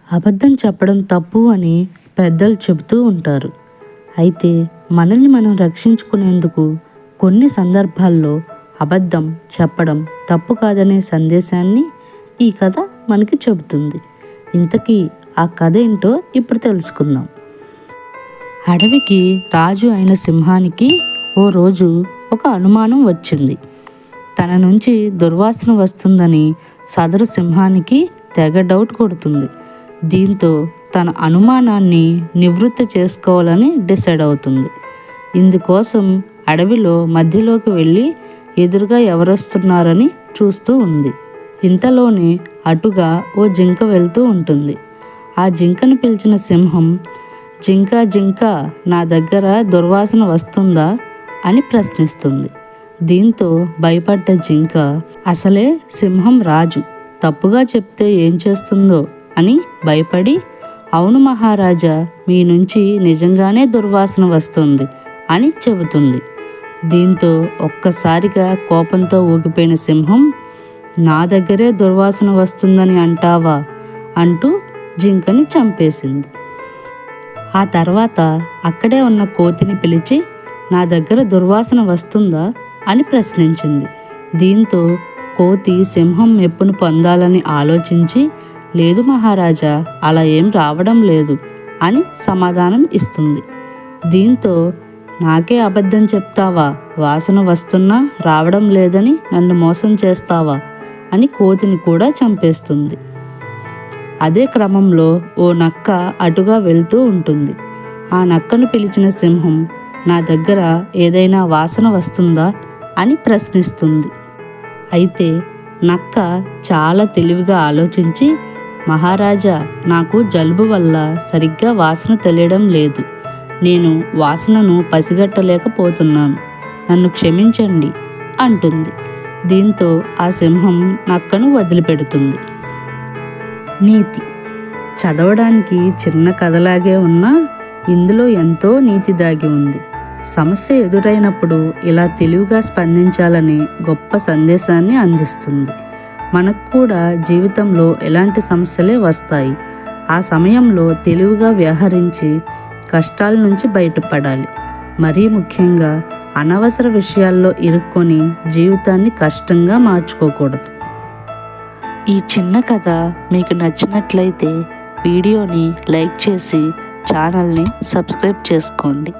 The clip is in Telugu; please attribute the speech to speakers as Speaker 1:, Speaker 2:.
Speaker 1: అబద్ధం చెప్పడం తప్పు అని పెద్దలు చెబుతూ ఉంటారు. అయితే మనల్ని మనం రక్షించుకునేందుకు కొన్ని సందర్భాల్లో అబద్ధం చెప్పడం తప్పు కాదనే సందేశాన్ని ఈ కథ మనకి చెబుతుంది. ఇంతకీ ఆ కథ ఏంటో ఇప్పుడు తెలుసుకుందాం. అడవికి రాజు అయిన సింహానికి ఓ రోజు ఒక అనుమానం వచ్చింది. తన నుంచి దుర్వాసన వస్తుందని సదరు సింహానికి తెగ డౌట్ కొడుతుంది. దీంతో తన అనుమానాన్ని నివృత్తి చేసుకోవాలని డిసైడ్ అవుతుంది. ఇందుకోసం అడవిలో మధ్యలోకి వెళ్ళి ఎదురుగా ఎవరొస్తున్నారని చూస్తూ ఉంది. ఇంతలోనే అటుగా ఓ జింక వెళ్తూ ఉంటుంది. ఆ జింకను పిలిచిన సింహం, జింక జింక నా దగ్గర దుర్వాసన వస్తుందా అని ప్రశ్నిస్తుంది. దీంతో భయపడ్డ జింక అసలే సింహం రాజు, తప్పుగా చెప్తే ఏం చేస్తుందో అని భయపడి, అవును మహారాజా, మీ నుంచి నిజంగానే దుర్వాసన వస్తుంది అని చెబుతుంది. దీంతో ఒక్కసారిగా కోపంతో ఊగిపోయిన సింహం, నా దగ్గరే దుర్వాసన వస్తుందని అంటావా అంటూ జింకని చంపేసింది. ఆ తర్వాత అక్కడే ఉన్న కోతిని పిలిచి, నా దగ్గర దుర్వాసన వస్తుందా అని ప్రశ్నించింది. దీంతో కోతి సింహం మెప్పును పొందాలని ఆలోచించి, లేదు మహారాజా, అలా ఏం రావడం లేదు అని సమాధానం ఇస్తుంది. దీంతో నాకే అబద్ధం చెప్తావా, వాసన వస్తున్నా రావడం లేదని నన్ను మోసం చేస్తావా అని కోతిని కూడా చంపేస్తుంది. అదే క్రమంలో ఓ నక్క అటుగా వెళ్తూ ఉంటుంది. ఆ నక్కను పిలిచిన సింహం, నా దగ్గర ఏదైనా వాసన వస్తుందా అని ప్రశ్నిస్తుంది. అయితే నక్క చాలా తెలివిగా ఆలోచించి, మహారాజా, నాకు జలుబు వల్ల సరిగ్గా వాసన తెలియడం లేదు, నేను వాసనను పసిగట్టలేకపోతున్నాను, నన్ను క్షమించండి అంటుంది. దీంతో ఆ సింహం నక్కను వదిలిపెడుతుంది. నీతి. చదవడానికి చిన్న కథలాగే ఉన్నా ఇందులో ఎంతో నీతి దాగి ఉంది. సమస్య ఎదురైనప్పుడు ఇలా తెలివిగా స్పందించాలని గొప్ప సందేశాన్ని అందిస్తుంది. మనకు కూడా జీవితంలో ఎలాంటి సమస్యలే వస్తాయి. ఆ సమయంలో తెలివిగా వ్యవహరించి కష్టాల నుంచి బయటపడాలి. మరీ ముఖ్యంగా అనవసర విషయాల్లో ఇరుక్కొని జీవితాన్ని కష్టంగా మార్చుకోకూడదు. ఈ చిన్న కథ మీకు నచ్చినట్లయితే వీడియోని లైక్ చేసి ఛానల్ని సబ్స్క్రైబ్ చేసుకోండి.